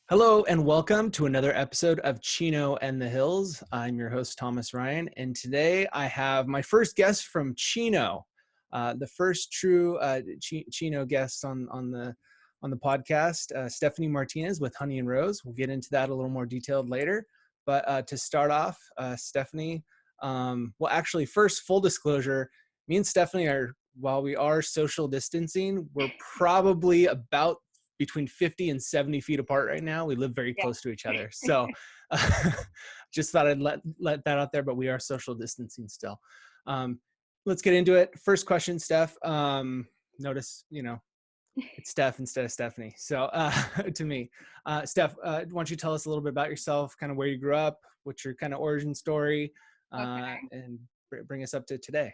Hello and welcome to another episode of Chino and the Hills. I'm your host, Thomas Ryan, and today I have my first guest from Chino, the first true Chino guest on the podcast, Stephanie Martinez with Honey and Rose. We'll get into that a little more detailed later. But to start off, Stephanie, actually, first, full disclosure, me and Stephanie while we are social distancing, we're probably about between 50 and 70 feet apart right now. We live very Yeah. close to each other. So just thought I'd let that out there, but we are social distancing still. Let's get into it. First question, Steph. Notice, it's Steph instead of Stephanie. So to me, Steph, why don't you tell us a little bit about yourself, kind of where you grew up, what's your kind of origin story, Okay. and bring us up to today.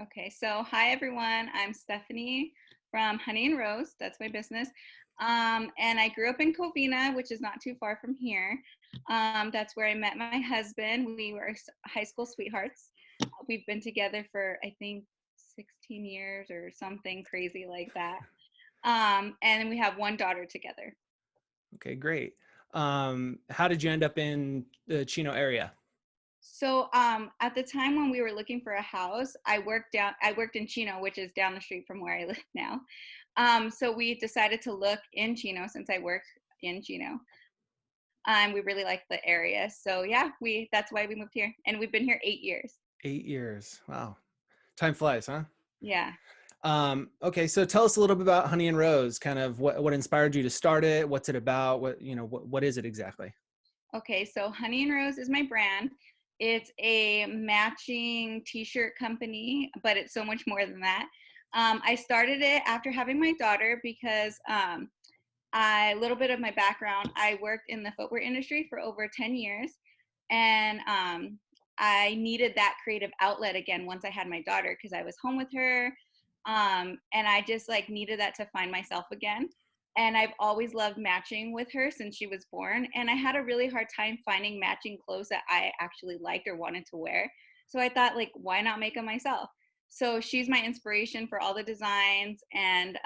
Okay. So, hi everyone. I'm Stephanie from Honey and Rose. That's my business. And I grew up in Covina, which is not too far from here. That's where I met my husband. We were high school sweethearts. We've been together for, I think, 16 years or something crazy like that. And we have one daughter together. Okay, great. How did you end up in the Chino area? So at the time when we were looking for a house, I worked in Chino, which is down the street from where I live now. So we decided to look in Chino since I worked in Chino. We really liked the area. So yeah, that's why we moved here. And we've been here 8 years. 8 years. Wow. Time flies, huh? Yeah. Okay, so tell us a little bit about Honey and Rose, kind of what inspired you to start it, what's it about, what is it exactly? Okay, so Honey and Rose is my brand. It's a matching t-shirt company, but it's so much more than that. I started it after having my daughter because a little bit of my background, I worked in the footwear industry for over 10 years. And I needed that creative outlet again once I had my daughter because I was home with her. And I just like needed that to find myself again. And I've always loved matching with her since she was born. And I had a really hard time finding matching clothes that I actually liked or wanted to wear. So I thought, like, why not make them myself? So she's my inspiration for all the designs, and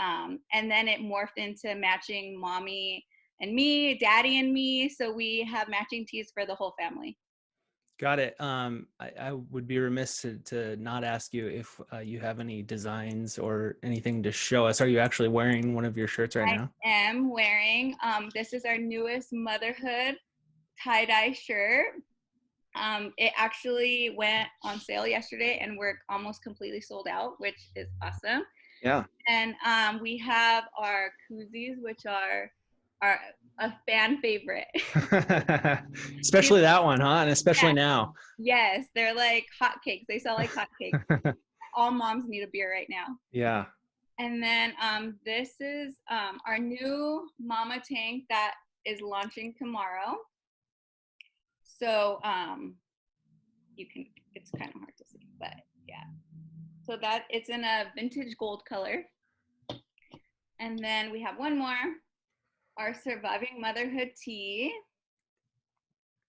then it morphed into matching mommy and me, daddy and me. So we have matching tees for the whole family. Got it. I would be remiss to not ask you if you have any designs or anything to show us. Are you actually wearing one of your shirts right I now? am wearing this is our newest motherhood tie-dye shirt. It actually went on sale yesterday and we're almost completely sold out, which is awesome. Yeah. And we have our koozies, which are a fan favorite. Especially that one, huh? And especially Yeah, now. yes, they're like hotcakes. They sell like hotcakes. All moms need a beer right now. Yeah. And then this is our new mama tank that is launching tomorrow. So you can, it's kind of hard to see, but yeah. So that it's in a vintage gold color. And then we have one more, our surviving motherhood tee.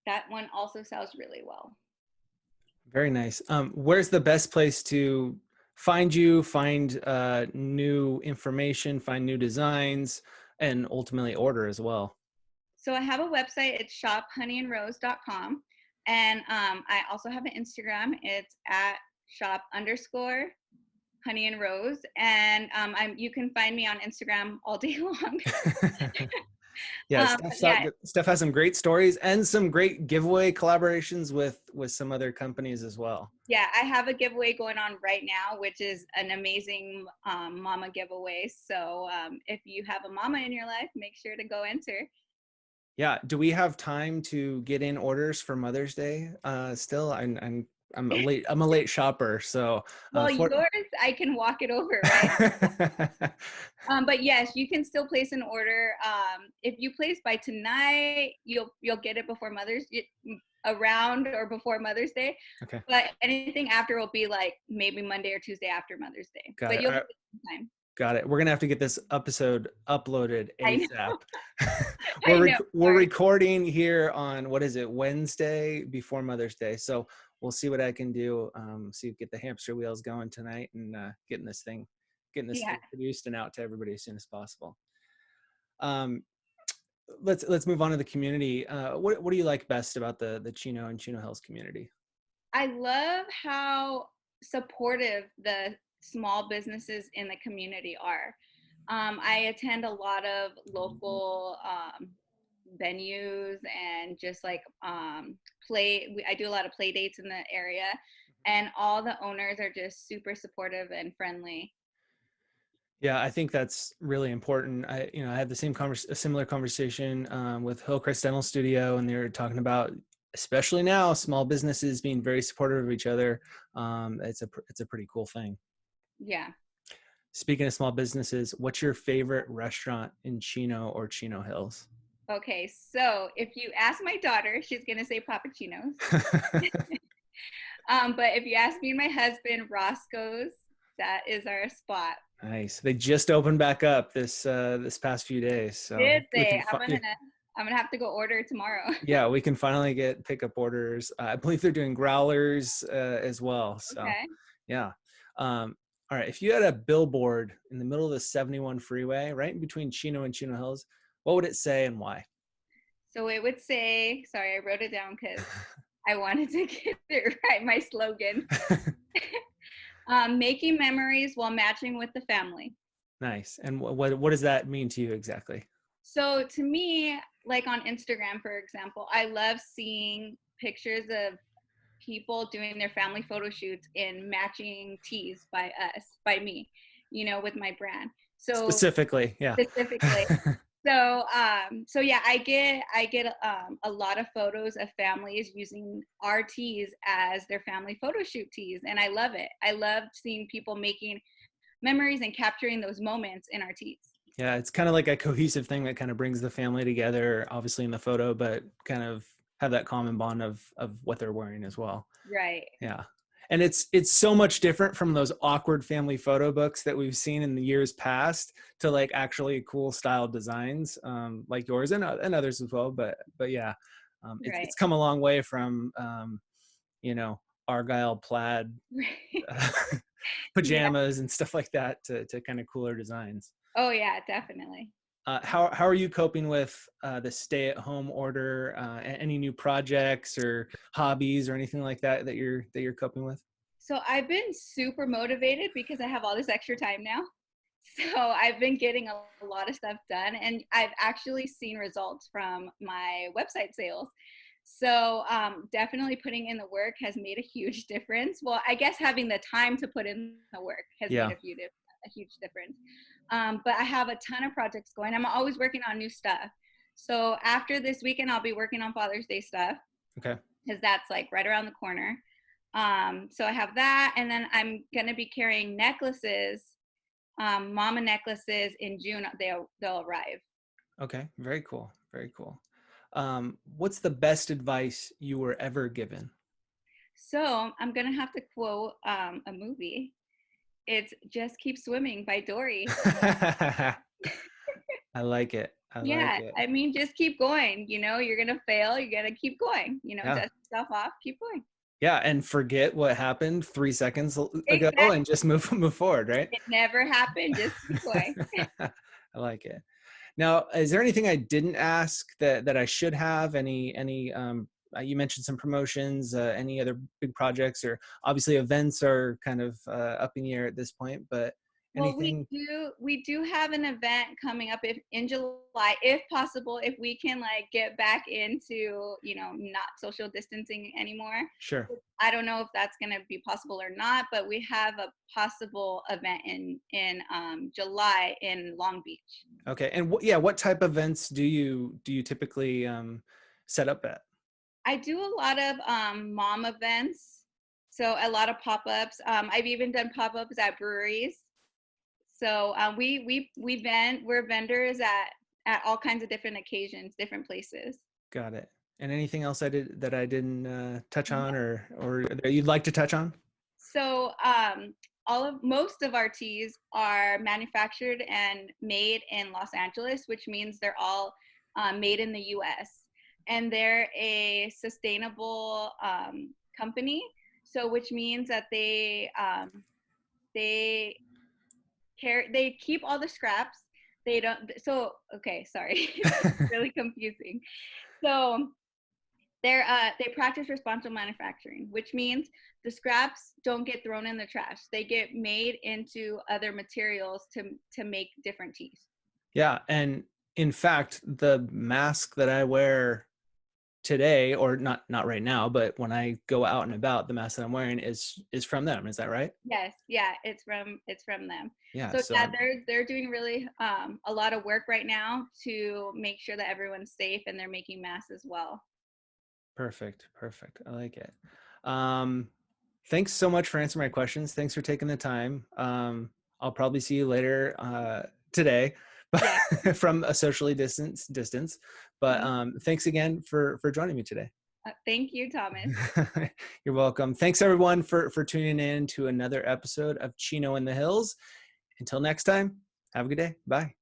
That one also sells really well. Very nice. Where's the best place to find you, find new information, find new designs, and ultimately order as well? So I have a website. It's shophoneyandrose.com. And I also have an Instagram. It's at shop_honey and rose. And you can find me on Instagram all day long. Yeah, Yeah, Steph has some great stories and some great giveaway collaborations with some other companies as well. yeah, I have a giveaway going on right now, which is an amazing mama giveaway. So if you have a mama in your life, make sure to go enter. Yeah, do we have time to get in orders for Mother's Day? Still, I'm a late shopper, so Well, for yours, I can walk it over, right? But yes, you can still place an order. If you place by tonight, you'll get it before around or before Mother's Day. Okay, But anything after will be like maybe Monday or Tuesday after Mother's Day. got But it. you'll get it in time. Got it. We're gonna have to get this episode uploaded I know. ASAP. I know. We're Sorry. recording here on what is it, Wednesday before Mother's Day. So we'll see what I can do. See get the hamster wheels going tonight and getting this Yeah. thing produced and out to everybody as soon as possible. Um, let's move on to the community. What do you like best about the Chino and Chino Hills community? I love how supportive the small businesses in the community are. I attend a lot of local venues and just like I do a lot of play dates in the area, and all the owners are just super supportive and friendly. Yeah, I think that's really important. I had the a similar conversation with Hillcrest Dental Studio, and they were talking about, especially now, small businesses being very supportive of each other. It's a pretty cool thing. Yeah. Speaking of small businesses, what's your favorite restaurant in Chino or Chino Hills? Okay, so if you ask my daughter, she's gonna say Papa Chino's. But if you ask me and my husband, Roscoes, that is our spot. Nice. They just opened back up this past few days, so Did we they? can I'm gonna have to go order tomorrow. yeah, we can finally get pickup orders. I believe they're doing growlers as well. So Okay. yeah. All right. If you had a billboard in the middle of the 71 freeway, right in between Chino and Chino Hills, what would it say and why? So it would say, sorry, I wrote it down because I wanted to get it right. My slogan: making memories while matching with the family. Nice. And what does that mean to you exactly? So to me, like on Instagram, for example, I love seeing pictures of people doing their family photo shoots in matching tees by me, with my brand. So Specifically, yeah. specifically. So yeah, I get a lot of photos of families using our tees as their family photo shoot tees, and I love it. I love seeing people making memories and capturing those moments in our tees. Yeah, it's kind of like a cohesive thing that kind of brings the family together, obviously in the photo, but kind of have that common bond of what they're wearing as well. Right. Yeah. And it's so much different from those awkward family photo books that we've seen in the years past to like actually cool style designs, like yours and others as well. But yeah, Right. it's come a long way from Argyle plaid Yeah. pajamas and stuff like that to kind of cooler designs. Oh yeah, definitely. How are you coping with the stay-at-home order? Any new projects or hobbies or anything like that that you're coping with? So I've been super motivated because I have all this extra time now. So I've been getting a lot of stuff done, and I've actually seen results from my website sales. So definitely putting in the work has made a huge difference. Well, I guess having the time to put in the work has made Yeah. a huge difference. But I have a ton of projects going. I'm always working on new stuff. So after this weekend, I'll be working on Father's Day stuff Okay. because that's like right around the corner. So I have that, and then I'm gonna be carrying necklaces, mama necklaces in June. They'll arrive. Okay. Very cool. Very cool. What's the best advice you were ever given? So I'm gonna have to quote a movie. It's "Just Keep Swimming" by Dory. I like it. I like Yeah, it. I mean, just keep going. You're gonna fail. You're gonna keep going. Yeah. Dust yourself off. Keep going. Yeah. And forget what happened 3 seconds ago Exactly. and just move forward, right? It never happened. Just keep going. I like it. Now, is there anything I didn't ask that I should have? Any you mentioned some promotions, any other big projects, or obviously events are kind of up in the air at this point, but Well, we anything? do we do have an event coming up if in July, if possible, if we can like get back into, not social distancing anymore. Sure. I don't know if that's going to be possible or not, but we have a possible event in July in Long Beach. Okay. And yeah, what type of events do you typically set up at? I do a lot of mom events, so a lot of pop-ups. I've even done pop-ups at breweries. So we're vendors at all kinds of different occasions, different places. Got it. And anything else I didn't touch on or that you'd like to touch on? So most of our teas are manufactured and made in Los Angeles, which means they're all made in the U.S. And they're a sustainable company. So which means that they keep all the scraps. They don't. So okay, sorry, it's really confusing. So they practice responsible manufacturing, which means the scraps don't get thrown in the trash. They get made into other materials to make different teas. Yeah, and in fact, the mask that I wear today, or not right now, but when I go out and about, the mask that I'm wearing is from them. Is that right? Yes, yeah, it's from them. Yeah. So yeah, So they're doing really a lot of work right now to make sure that everyone's safe, and they're making masks as well. perfect, perfect. I like it. Um, Thanks so much for answering my questions. Thanks for taking the time. I'll probably see you later today, but Yeah. from a socially distance. But Mhm. thanks again for joining me today. Thank you, Thomas. You're welcome. Thanks everyone for tuning in to another episode of Chino in the Hills. Until next time, have a good day. Bye.